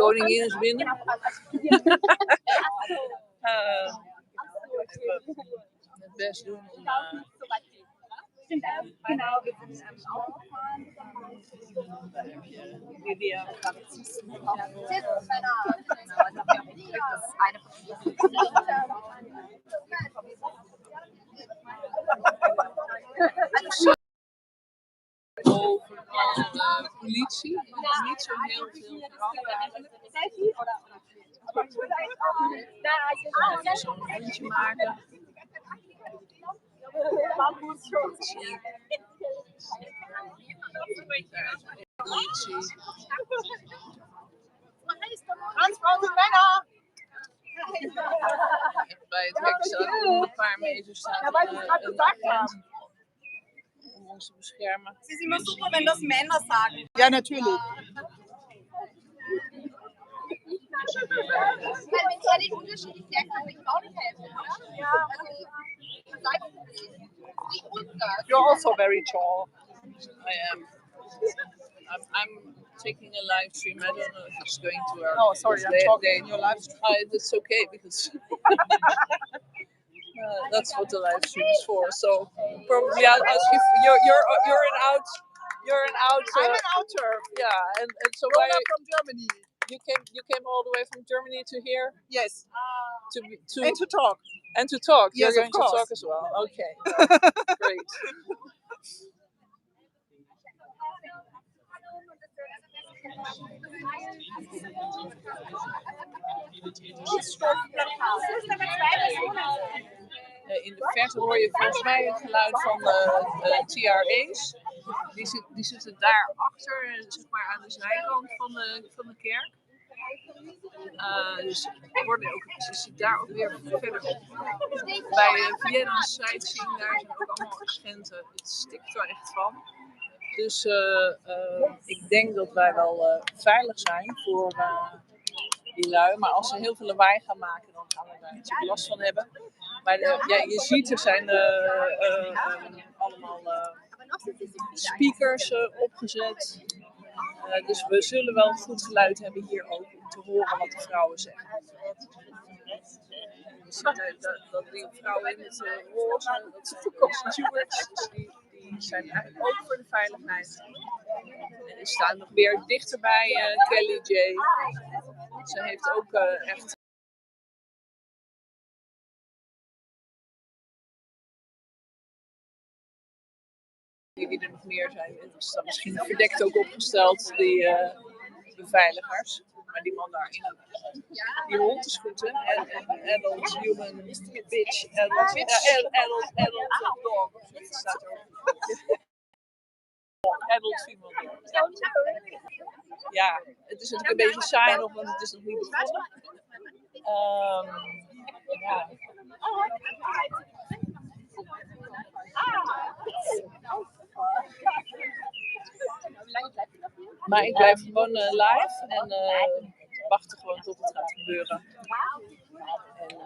koningin is binnen. Het best doen om... Lydia. Over de politie. Er is niet zo heel veel veranderd. Even zo'n rondje maken. Politie. Bij het hek staat om een paar meter staan een agent om ons te beschermen. Het is immer super, wenn das Männer sagen. Ja, natürlich. You're also very tall. I am. I'm taking a live stream. I don't know if it's going to work. Oh, sorry, I'm talking in your live stream. That's okay because that's what the live stream is for. So probably I'll ask you. You're an out. I'm an outer. Yeah, and so Grown up from Germany. You came all the way from Germany to here. Yes. And to talk. And to talk. Yes, You're going of course. to talk as well. Okay. Great. In de verte hoor je volgens mij het geluid van de TRA's. Die zitten daar achter, zeg maar aan de zijkant van de kerk. Dus je ziet daar ook weer verder bij Vienna sightseeing, daar zijn ook allemaal agenten. Het stikt er echt van. Dus ik denk dat wij wel veilig zijn voor die lui. Maar als ze heel veel lawaai gaan maken, dan gaan we daar natuurlijk last van hebben. Maar je ziet, er zijn allemaal speakers opgezet. Dus we zullen wel goed geluid hebben hier ook om te horen wat de vrouwen zeggen. Je ziet dat die vrouwen in het roze, dat zijn de stewards, dus die zijn eigenlijk ook voor de veiligheid. En die staan nog weer dichterbij Kelly J. Ze heeft ook echt... Die er nog meer zijn. Het is dan misschien verdekt ook opgesteld, die beveiligers. Maar die man daar in die hond is goed, hè? Adult human bitch. Adult dog. Dat staat er ook. Adult female dog. Ja, het is natuurlijk een beetje saai nog, want het is nog niet begonnen. Ja. Maar ik blijf gewoon live en wachten gewoon tot het gaat gebeuren. En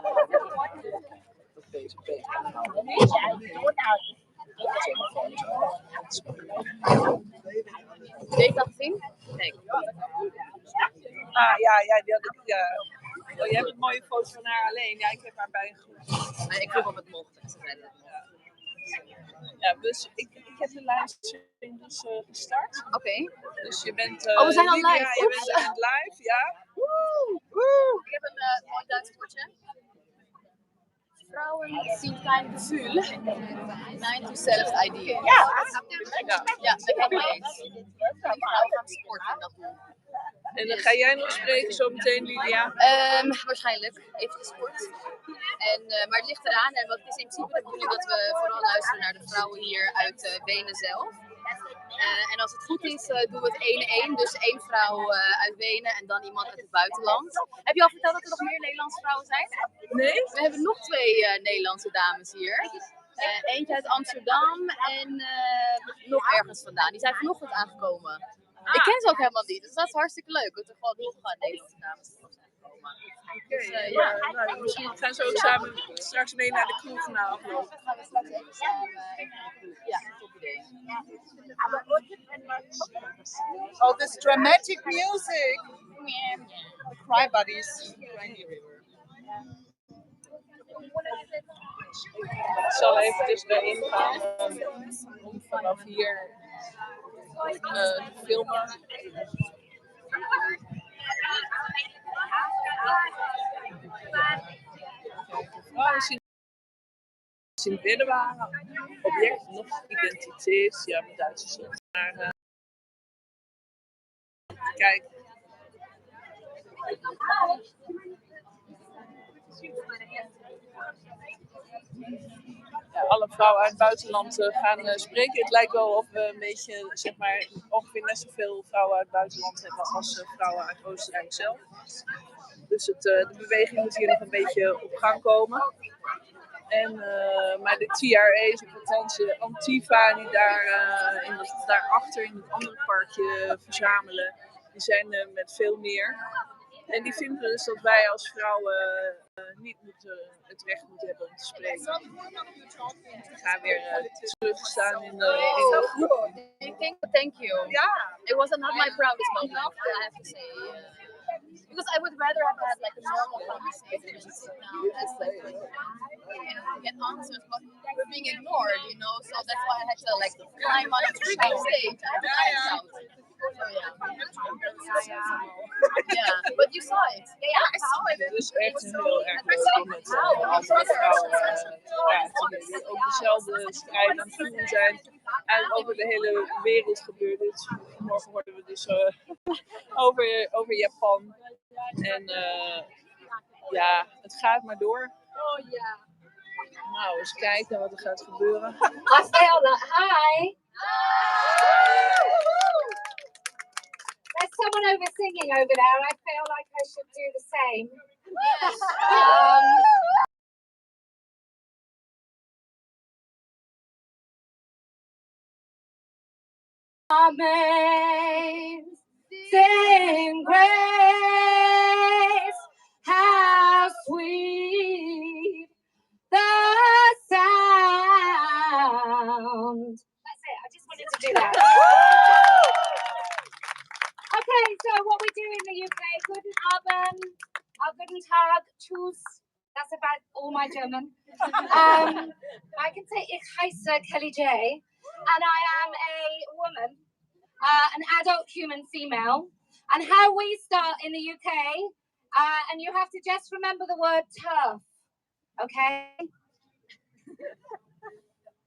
dat deze beter kan houden. Weet je dat gezien? Nee. Ja, die had ik. Oh, je hebt een mooie foto van haar alleen. Ja, ik heb haar bij een groep. Nee, ik vroeg of het mocht. Ja, dus ik heb de livestream dus gestart. Oké. Dus je bent... we zijn al Lydia, live. Je bent aan het live, ja. Woe! Ik heb een mooi Duits woordje. Vrouwen zien kein Gefühl. Nein to self-idea. Ja, dat ben ik mee eens. Vrouwen gaan sporten in dat doel. En dan ga jij nog spreken zo meteen, Lydia? Waarschijnlijk. Even gesport. Maar het ligt eraan. En het is in principe de bedoeling dat we vooral luisteren naar de vrouwen hier uit Wenen zelf. En als het goed is, doen we het 1-1. Dus 1 vrouw uit Wenen en dan iemand uit het buitenland. Heb je al verteld dat er nog meer Nederlandse vrouwen zijn? Nee? We hebben nog 2 Nederlandse dames hier. Eentje uit Amsterdam en nog ergens vandaan. Die zijn vanochtend aangekomen. Ik ken ze ook helemaal niet, dus dat is hartstikke leuk. Dat er gewoon doorgaan Nederlandse dames. komen. Dus, nou, misschien gaan ze ook samen straks mee naar de kroeg na afloop. Dan gaan we straks even samen even naar de kroeg. Ja, top idee. Oh, this dramatic music. The Cry Buddies. Ik zal even dus erin gaan om vanaf hier te filmen. Vrouwen zien binnen waren. Object nog identiteit. Ja, mijn Duits is slecht. Maar kijk. Ja, alle vrouwen uit het buitenland gaan spreken. Het lijkt wel of we een beetje, zeg maar, ongeveer net zoveel vrouwen uit het buitenland hebben als vrouwen uit Oostenrijk zelf. Dus de beweging moet hier nog een beetje op gang komen. Maar de TRA's, of althans de Antifa, die daarachter in het andere parkje verzamelen, die zijn met veel meer. En die vinden dus dat wij als vrouwen niet het recht moeten hebben om te spreken. Ik ga weer terugstaan in de groep. Thank you. Yeah. It was not my proudest moment, I have to say. Because I would rather have had like a normal conversation now. Just like get answers, but we're being ignored, you know. So that's why I had to like climb on a freaking stage and shout. Yeah, but you saw it. Yeah, I saw it. Het is echt heel erg leuk om met andere vrouwen die ook dezelfde strijd aan het voeren zijn. En over de hele wereld gebeurt dit. Morgen worden we dus over Japan. En ja, het gaat maar door. Oh yeah. Nou, eens kijken wat er gaat gebeuren. I feel like, hi. There's someone over singing over there. I feel like I should do the same. Amazing grace, how sweet the sound. That's it. I just wanted to do that. Okay, so what we do in the UK, Guten Abend, Guten Tag, Tschüss. That's about all my German. I can say Ich heiße Kelly J, and I am a woman, an adult human female. And how we start in the UK, and you have to just remember the word turf, okay?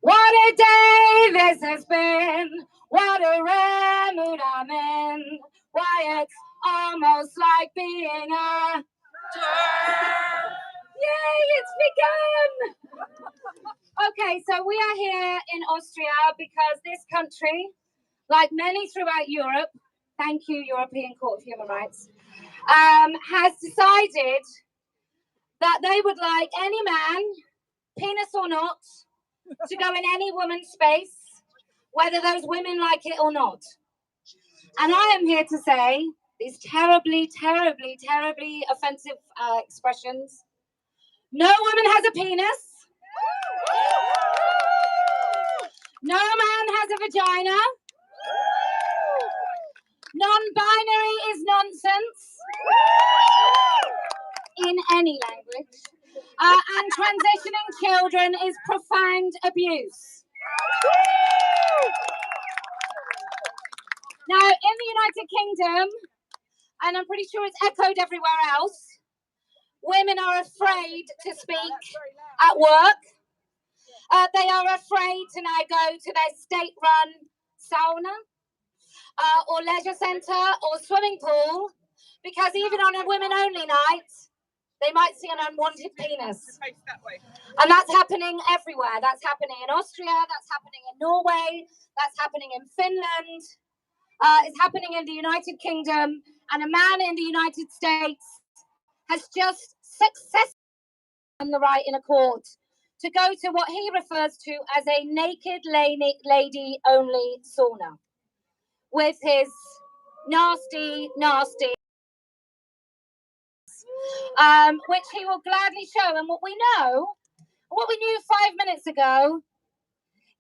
What a day this has been, what a rare mood I'm in. Why, it's almost like being a turf. Yay, it's begun! Okay, so we are here in Austria because this country, like many throughout Europe, thank you, European Court of Human Rights, has decided that they would like any man, penis or not, to go in any woman's space, whether those women like it or not. And I am here to say these terribly, terribly, terribly offensive expressions. No woman has a penis. No man has a vagina. Non-binary is nonsense in any language. And transitioning children is profound abuse. Now, in the United Kingdom, and I'm pretty sure it's echoed everywhere else, women are afraid to speak at work. They are afraid to now go to their state-run sauna or leisure centre or swimming pool, because even on a women-only night, they might see an unwanted penis. And that's happening everywhere. That's happening in Austria, that's happening in Norway, that's happening in Finland, it's happening in the United Kingdom, and a man in the United States has just successfully won the right in a court to go to what he refers to as a naked lady-only sauna with his nasty, nasty. which he will gladly show. And what we knew 5 minutes ago,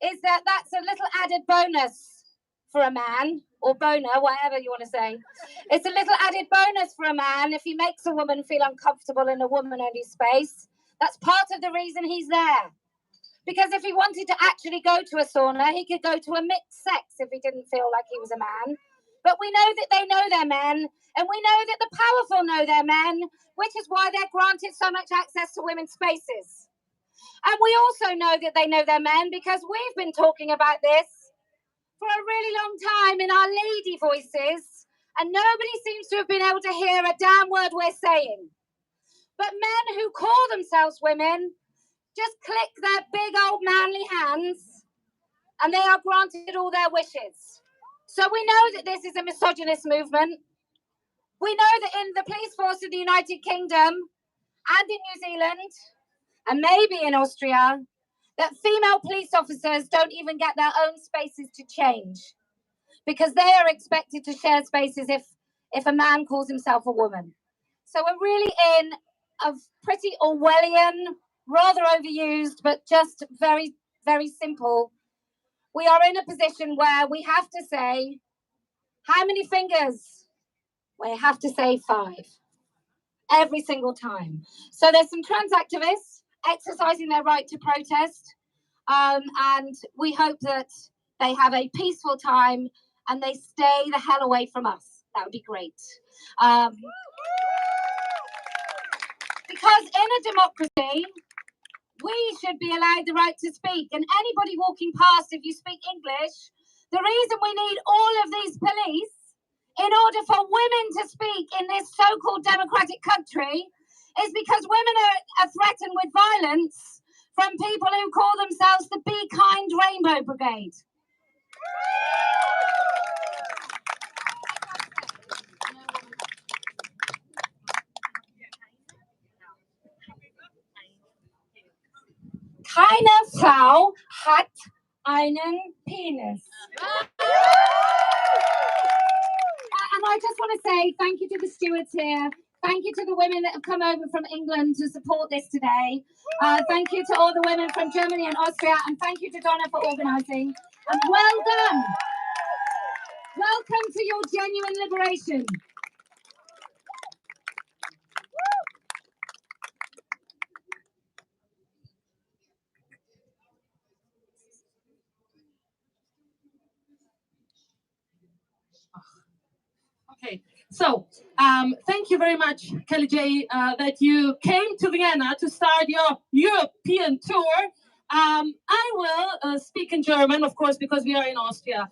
is that that's a little added bonus for a man, or boner, whatever you want to say. It's a little added bonus for a man if he makes a woman feel uncomfortable in a woman-only space. That's part of the reason he's there. Because if he wanted to actually go to a sauna, he could go to a mixed sex if he didn't feel like he was a man. But we know that they know their men, and we know that the powerful know their men, which is why they're granted so much access to women's spaces. And we also know that they know their men because we've been talking about this for a really long time in our lady voices, and nobody seems to have been able to hear a damn word we're saying. But men who call themselves women just click their big old manly hands and they are granted all their wishes. So we know that this is a misogynist movement. We know that in the police force of the United Kingdom and in New Zealand and maybe in Austria, that female police officers don't even get their own spaces to change because they are expected to share spaces if a man calls himself a woman. So we're really in a pretty Orwellian, rather overused, but just very, very simple. We are in a position where we have to say, how many fingers? We have to say 5 every single time. So there's some trans activists exercising their right to protest, and we hope that they have a peaceful time and they stay the hell away from us. That would be great. Because in a democracy, we should be allowed the right to speak. And anybody walking past, if you speak English, the reason we need all of these police in order for women to speak in this so-called democratic country is because women are threatened with violence from people who call themselves the Be Kind Rainbow Brigade. Keine Frau hat einen Penis. And I just want to say thank you to the stewards here. Thank you to the women that have come over from England to support this today. Thank you to all the women from Germany and Austria. And thank you to Donna for organising. And well done. Welcome to your genuine liberation. Okay, so thank you very much, Kelly J, that you came to Vienna to start your European tour. I will speak in German, of course, because we are in Austria.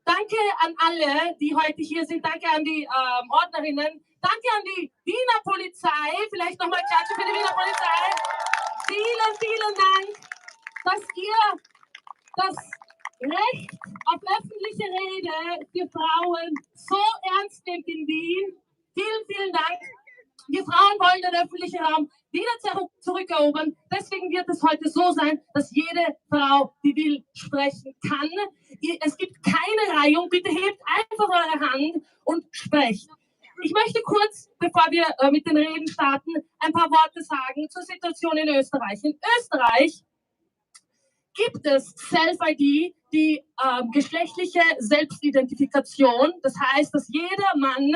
Danke an alle, die heute hier sind. Danke an die Ordnerinnen. Danke an die Wiener Polizei. Vielleicht nochmal klatschen für die Wiener Polizei. Vielen, vielen Dank, dass ihr das Recht auf öffentliche Rede für Frauen so ernst nimmt in Wien. Vielen, vielen Dank. Wir Frauen wollen den öffentlichen Raum wieder zurückerobern. Deswegen wird es heute so sein, dass jede Frau, die will, sprechen kann. Es gibt keine Reihung. Bitte hebt einfach eure Hand und sprecht. Ich möchte kurz, bevor wir mit den Reden starten, ein paar Worte sagen zur Situation in Österreich. In Österreich gibt es Self-ID, die geschlechtliche Selbstidentifikation. Das heißt, dass jeder Mann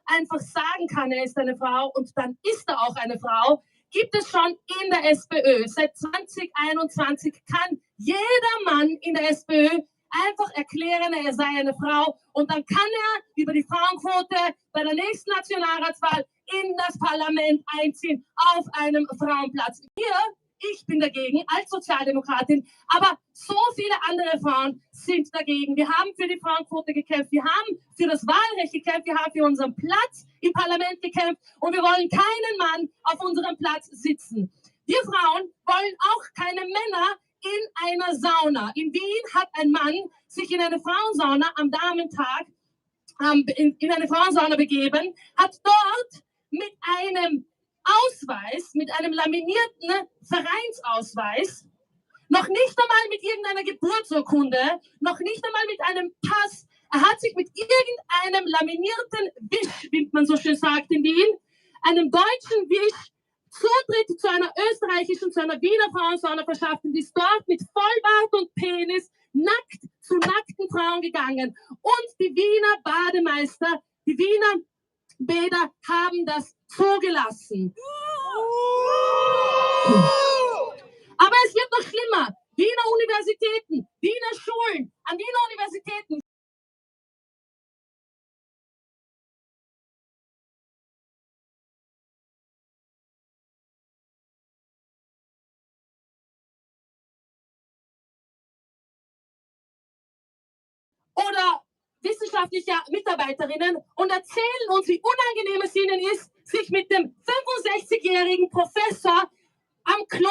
einfach sagen kann, er ist eine Frau und dann ist er auch eine Frau. Gibt es schon in der SPÖ. Seit 2021 kann jeder Mann in der SPÖ einfach erklären, er sei eine Frau und dann kann er über die Frauenquote bei der nächsten Nationalratswahl in das Parlament einziehen auf einem Frauenplatz. Ich bin dagegen als Sozialdemokratin, aber so viele andere Frauen sind dagegen. Wir haben für die Frauenquote gekämpft, wir haben für das Wahlrecht gekämpft, wir haben für unseren Platz im Parlament gekämpft und wir wollen keinen Mann auf unserem Platz sitzen. Wir Frauen wollen auch keine Männer in einer Sauna. In Wien hat ein Mann sich in eine Frauensauna am Damentag in eine Frauensauna begeben, hat dort mit einem Ausweis, mit einem laminierten Vereinsausweis, noch nicht einmal mit irgendeiner Geburtsurkunde, noch nicht einmal mit einem Pass. Er hat sich mit irgendeinem laminierten Wisch, wie man so schön sagt in Wien, einem Deutschen wie ich Zutritt zu einer österreichischen, zu einer Wiener Frauensauna verschaffen, die ist dort mit Vollbart und Penis nackt zu nackten Frauen gegangen. Und die Wiener Bademeister, die Wiener Bäder haben das zugelassen. Aber es wird noch schlimmer. Wiener Universitäten, Wiener Schulen, an Wiener Universitäten oder wissenschaftliche Mitarbeiterinnen und erzählen uns, wie unangenehm es ihnen ist, sich mit dem 65-jährigen Professor am Klo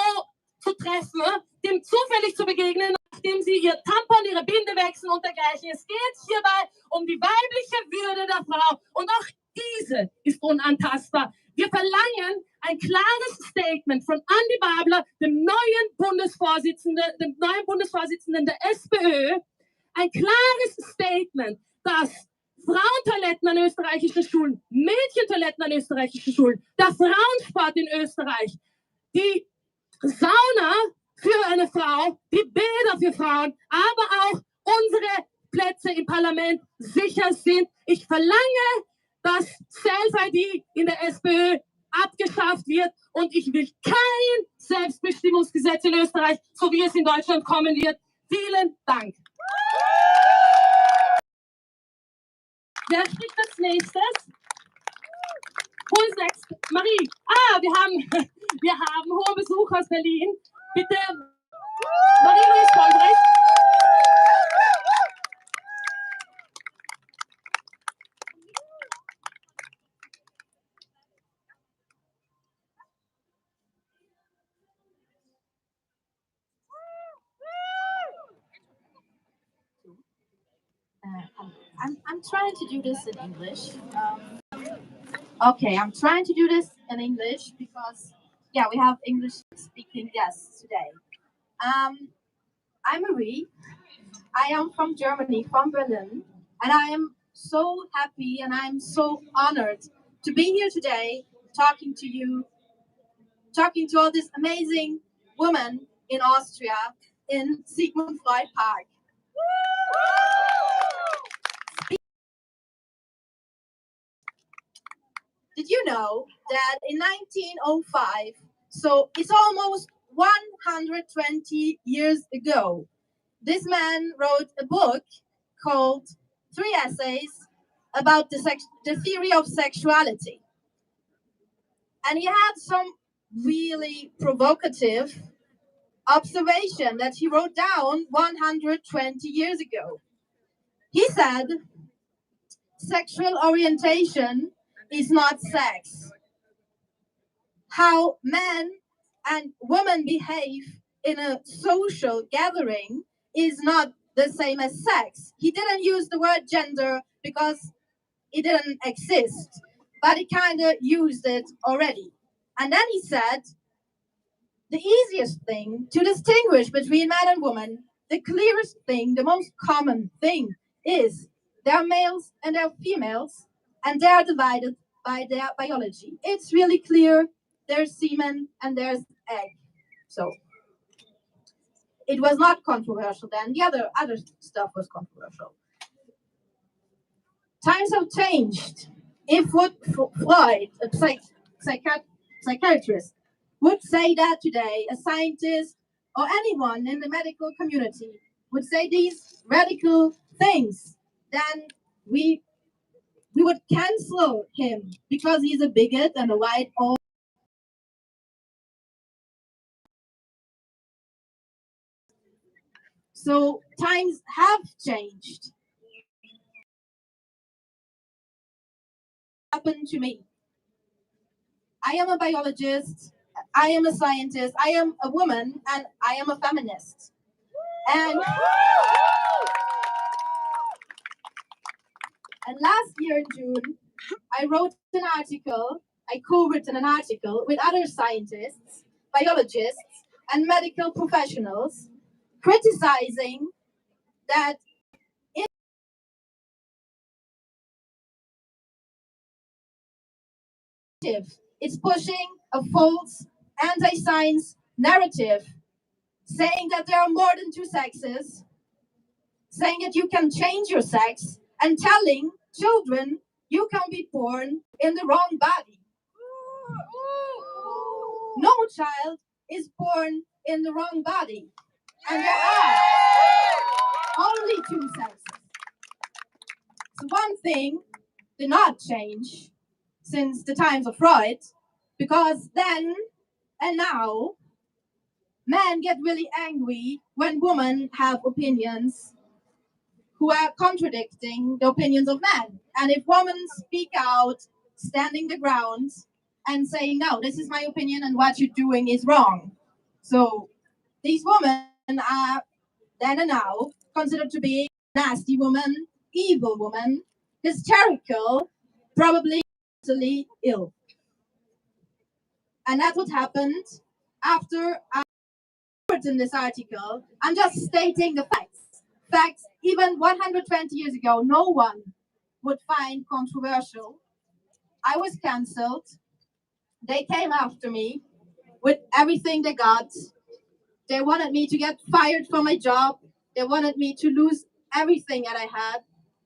zu treffen, dem zufällig zu begegnen, nachdem sie ihr Tampon, ihre Binde wechseln und dergleichen. Es geht hierbei um die weibliche Würde der Frau und auch diese ist unantastbar. Wir verlangen ein klares Statement von Andi Babler, dem neuen Bundesvorsitzenden der SPÖ, ein klares Statement, dass Frauentoiletten an österreichischen Schulen, Mädchentoiletten an österreichischen Schulen, der Frauensport in Österreich, die Sauna für eine Frau, die Bäder für Frauen, aber auch unsere Plätze im Parlament sicher sind. Ich verlange, dass Self-ID in der SPÖ abgeschafft wird und ich will kein Selbstbestimmungsgesetz in Österreich, so wie es in Deutschland kommen wird. Vielen Dank. Wer spricht als nächstes? Who is next? Marie. Wir haben hohen Besuch aus Berlin. Bitte, Marie Stolbrecht. I'm trying to do this in English. Okay, I'm trying to do this in English because, yeah, we have English-speaking guests today. I'm Marie. I am from Germany, from Berlin, and I am so happy and I'm so honored to be here today talking to you, talking to all these amazing women in Austria in Sigmund Freud Park. Did you know that in 1905, so it's almost 120 years ago, this man wrote a book called 3 Essays about the theory of sexuality. And he had some really provocative observation that he wrote down 120 years ago. He said, sexual orientation is not sex. How men and women behave in a social gathering is not the same as sex. He didn't use the word gender because it didn't exist, but he kind of used it already. And then he said, the easiest thing to distinguish between man and woman, the clearest thing, the most common thing is there are males and there are females, and they are divided by their biology. It's really clear. There's semen and there's egg. So it was not controversial then. The other stuff was controversial. Times have changed. If Freud, a psychiatrist, would say that today, a scientist or anyone in the medical community would say these radical things, then we would cancel him because he's a bigot and a white old. So times have changed. Happened to me. I am a biologist, I am a scientist, I am a woman, and I am a feminist. And last year in June, I co-written an article with other scientists, biologists, and medical professionals criticizing that It's pushing a false anti-science narrative, saying that there are more than two sexes, saying that you can change your sex, and telling children you can be born in the wrong body. No child is born in the wrong body, and there are only two sexes. So one thing did not change since the times of Freud, because then and now, men get really angry when women have opinions who are contradicting the opinions of men. And if women speak out, standing the ground, and saying, no, this is my opinion and what you're doing is wrong. So these women are then and now considered to be nasty woman, evil woman, hysterical, probably mentally ill. And that's what happened after I written this article. I'm just stating the facts. Facts, even 120 years ago, no one would find controversial. I was cancelled. They came after me with everything they got. They wanted me to get fired from my job. They wanted me to lose everything that I had.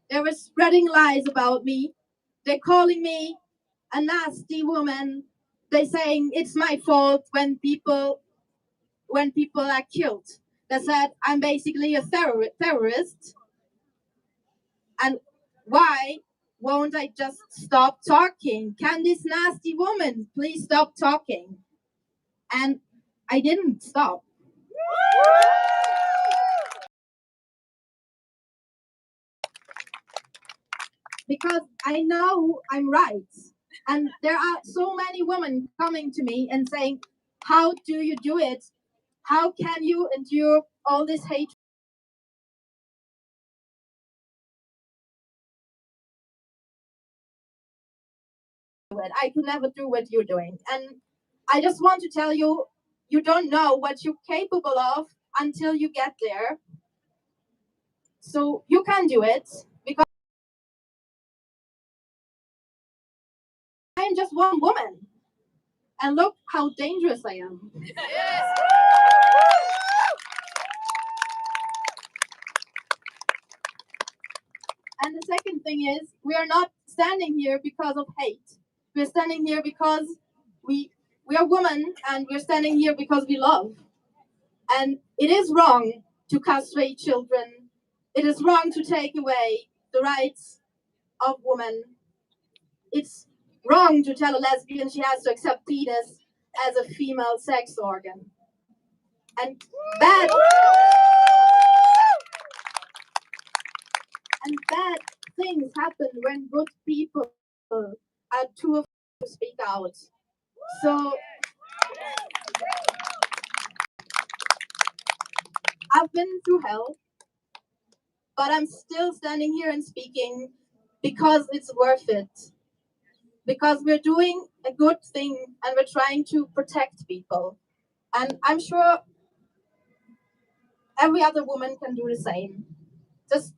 They were spreading lies about me. They're calling me a nasty woman. They're saying it's my fault when people are killed. They said I'm basically a terrorist. And why won't I just stop talking? Can this nasty woman please stop talking? And I didn't stop. Because I know I'm right. And there are so many women coming to me and saying, how do you do it? How can you endure all this hate? I could never do what you're doing. And I just want to tell you, you don't know what you're capable of until you get there. So you can do it, because I'm just one woman. And look how dangerous I am. Yes. And the second thing is, we are not standing here because of hate. We're standing here because we are women, and we're standing here because we love. And it is wrong to castrate children. It is wrong to take away the rights of women. It's wrong to tell a lesbian she has to accept penis as a female sex organ. And bad things happen when good people are too afraid to speak out. So I've been through hell, but I'm still standing here and speaking because it's worth it. Because we're doing a good thing and we're trying to protect people. And I'm sure every other woman can do the same. Just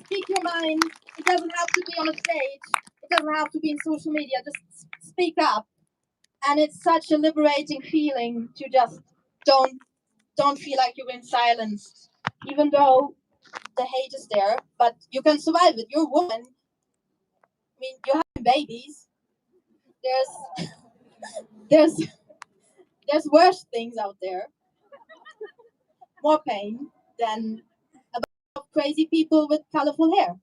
speak your mind. It doesn't have to be on a stage. It doesn't have to be in social media. Just speak up. And it's such a liberating feeling to just don't feel like you're in silence, even though the hate is there. But you can survive it. You're a woman. I mean, you're having babies. There's worse things out there. More pain than a bunch of crazy people with colorful hair.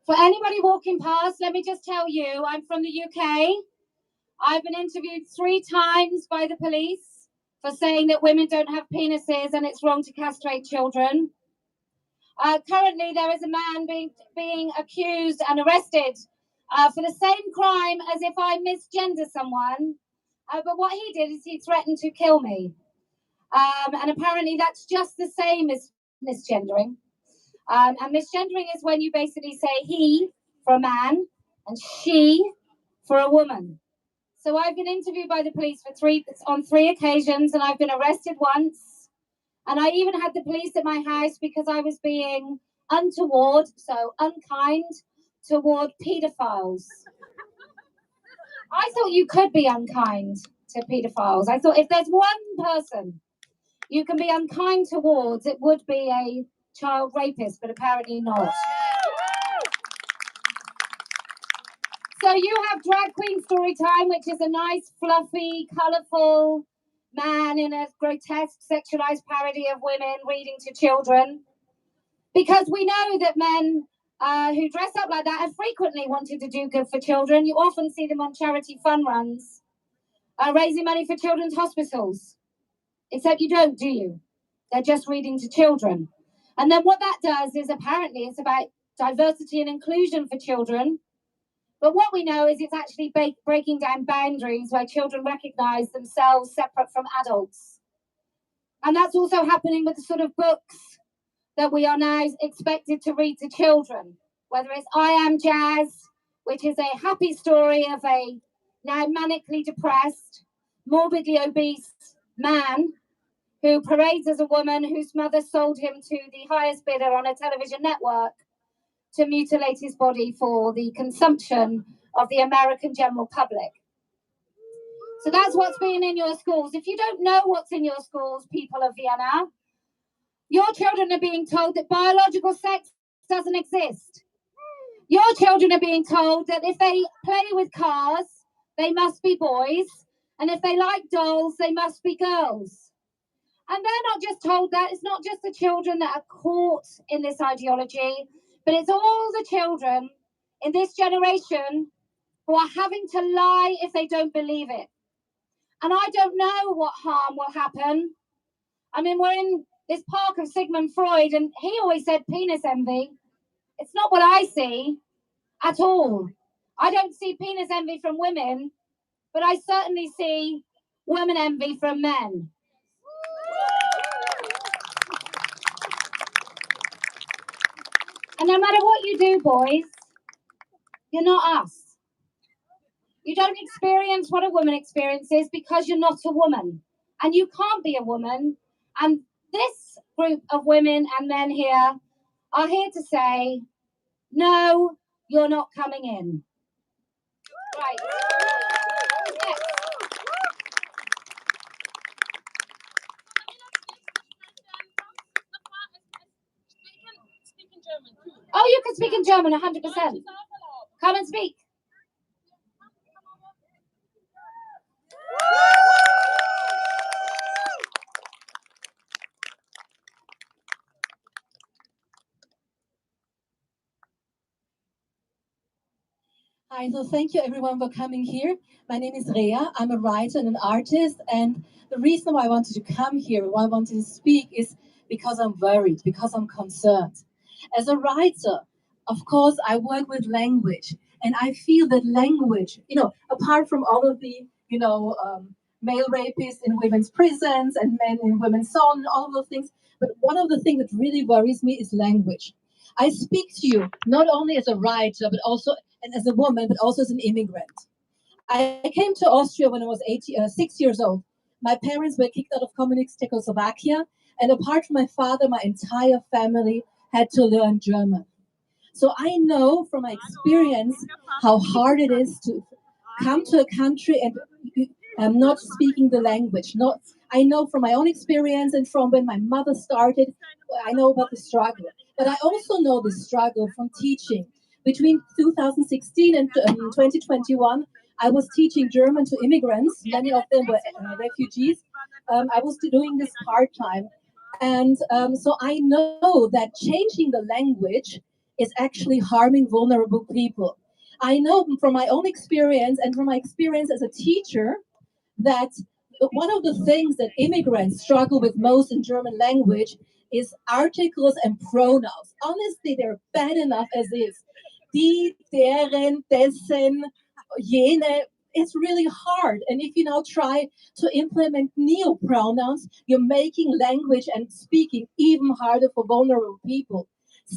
For anybody walking past, let me just tell you, I'm from the UK. I've been interviewed 3 times by the police for saying that women don't have penises and it's wrong to castrate children. Currently, there is a man being accused and arrested for the same crime as if I misgender someone. But what he did is he threatened to kill me. And apparently that's just the same as misgendering. And misgendering is when you basically say he for a man and she for a woman. So I've been interviewed by the police on three occasions, and I've been arrested once. And I even had the police at my house because I was being untoward, so unkind, toward paedophiles. I thought you could be unkind to paedophiles. I thought if there's one person you can be unkind towards, it would be a child rapist, but apparently not. So you have Drag Queen Story Time, which is a nice, fluffy, colourful man in a grotesque, sexualised parody of women reading to children. Because we know that men who dress up like that have frequently wanted to do good for children. You often see them on charity fun runs, raising money for children's hospitals. Except you don't, do you? They're just reading to children. And then what that does is apparently it's about diversity and inclusion for children. But what we know is it's actually breaking down boundaries where children recognise themselves separate from adults. And that's also happening with the sort of books that we are now expected to read to children. Whether it's I Am Jazz, which is a happy story of a now manically depressed, morbidly obese man who parades as a woman whose mother sold him to the highest bidder on a television network to mutilate his body for the consumption of the American general public. So that's what's been in your schools. If you don't know what's in your schools, people of Vienna, your children are being told that biological sex doesn't exist. Your children are being told that if they play with cars, they must be boys, and if they like dolls, they must be girls. And they're not just told that. It's not just the children that are caught in this ideology, but it's all the children in this generation who are having to lie if they don't believe it. And I don't know what harm will happen. I mean, we're in this park of Sigmund Freud, and he always said penis envy. It's not what I see at all. I don't see penis envy from women, but I certainly see women envy from men. And no matter what you do, boys, you're not us. You don't experience what a woman experiences because you're not a woman. And you can't be a woman. And this group of women and men here are here to say, no, you're not coming in. Right. Yes. Oh, you can speak in German, 100%. Come and speak. Hi, so thank you everyone for coming here. My name is Rea. I'm a writer and an artist, and the reason why I wanted to come here, why I wanted to speak, is because I'm worried, because I'm concerned. As a writer, of course, I work with language, and I feel that language, apart from all of the, male rapists in women's prisons and men in women's song, and all of those things, but one of the things that really worries me is language. I speak to you not only as a writer, but also and as a woman, but also as an immigrant. I came to Austria when I was 6 years old. My parents were kicked out of communist Czechoslovakia, and apart from my father, my entire family had to learn German. So I know from my experience how hard it is to come to a country and not speaking the language. I know from my own experience and from when my mother started, I know about the struggle. But I also know the struggle from teaching. Between 2016 and 2021, I was teaching German to immigrants. Many of them were refugees. I was doing this part-time. And so I know that changing the language is actually harming vulnerable people. I know from my own experience and from my experience as a teacher that one of the things that immigrants struggle with most in German language is articles and pronouns. Honestly, they're bad enough as is. Die, deren, dessen, jene. It's really hard. And if you now try to implement neo-pronouns, you're making language and speaking even harder for vulnerable people.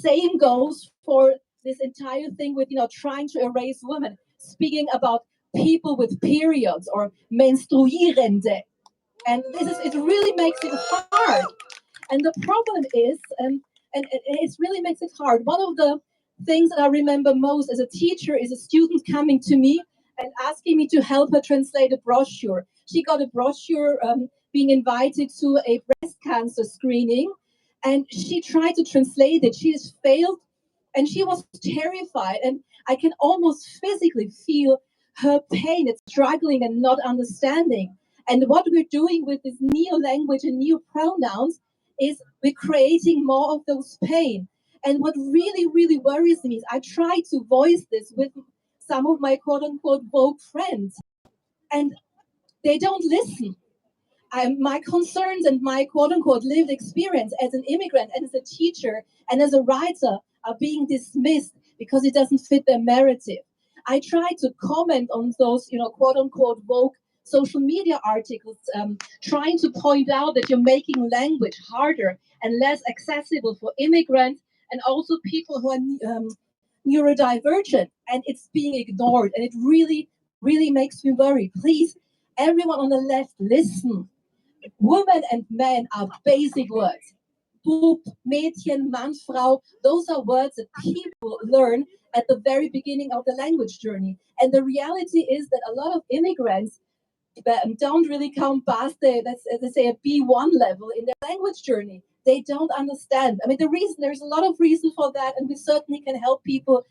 Same goes for this entire thing with, trying to erase women, speaking about people with periods or menstruierende. And it really makes it hard. And the problem is, and it really makes it hard. One of the things that I remember most as a teacher is a student coming to me and asking me to help her translate a brochure. She got a brochure being invited to a breast cancer screening, and she tried to translate it. She has failed, and she was terrified. And I can almost physically feel her pain. It's struggling and not understanding. And what we're doing with this neo-language and neo-pronouns is we're creating more of those pain. And what really, really worries me is I try to voice this with some of my quote-unquote woke friends, and they don't listen. My concerns and my quote-unquote lived experience as an immigrant and as a teacher and as a writer are being dismissed because it doesn't fit their narrative. I try to comment on those, quote-unquote woke social media articles, trying to point out that you're making language harder and less accessible for immigrants and also people who are neurodivergent, and it's being ignored, and it really, really makes me worry. Please, everyone on the left, listen. Women and men are basic words. Bub, Mädchen, Mann, Frau, those are words that people learn at the very beginning of the language journey. And the reality is that a lot of immigrants don't really come past let's say, a B1 level in their language journey. They don't understand. I mean, there's a lot of reason for that, and we certainly can help people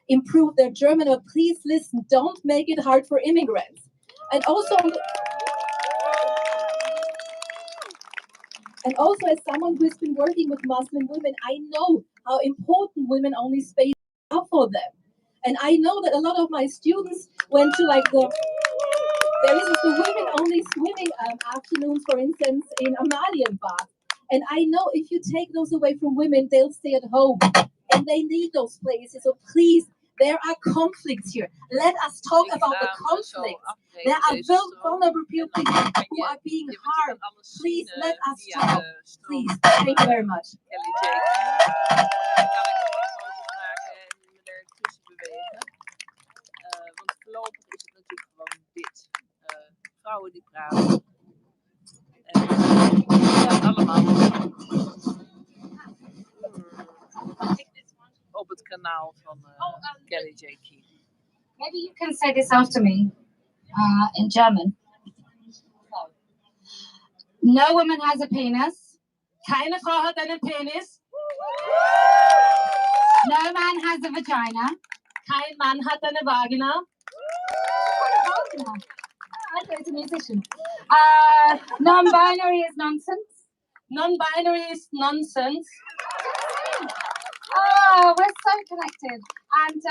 improve their German, but please listen, don't make it hard for immigrants. And also, as someone who's been working with Muslim women, I know how important women-only spaces are for them. And I know that a lot of my students went to there is the women-only swimming afternoons, for instance, in Amalienbad. And I know if you take those away from women, they'll stay at home. And they need those places. So please, there are conflicts here. Let us talk about the conflicts. There are vulnerable people who are being harmed. Please, let us talk. Please, thank you very much. Voorlopig is het natuurlijk gewoon dit. Vrouwen die praten. En allemaal op het kanaal van Kelly J. Key. Maybe you can say this after me in German. No woman has a penis. Keine Frau hat einen Penis. No man has a vagina. Kein Mann hat eine Vagina. I thought it's a musician. Non-binary is nonsense. Non-binary is nonsense. Oh, we're so connected. And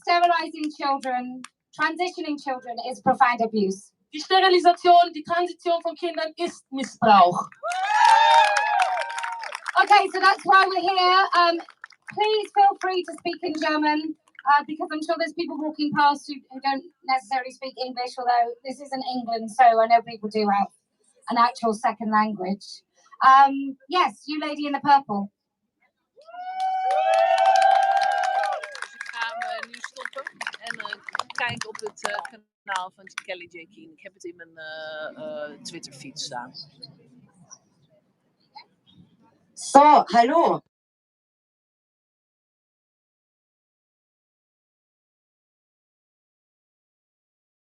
sterilizing children, transitioning children is profound abuse. Die Sterilisation, die Transition von Kindern ist Missbrauch. Okay, so that's why we're here. Please feel free to speak in German. Because I'm sure there's people walking past who don't necessarily speak English, although this isn't England, so I know people do have an actual second language. Yes, you lady in the purple. Ik ga hem nu stoppen en kijken op het kanaal van Kelly J. Keen. Ik heb het in mijn Twitter-feed staan. So, hallo.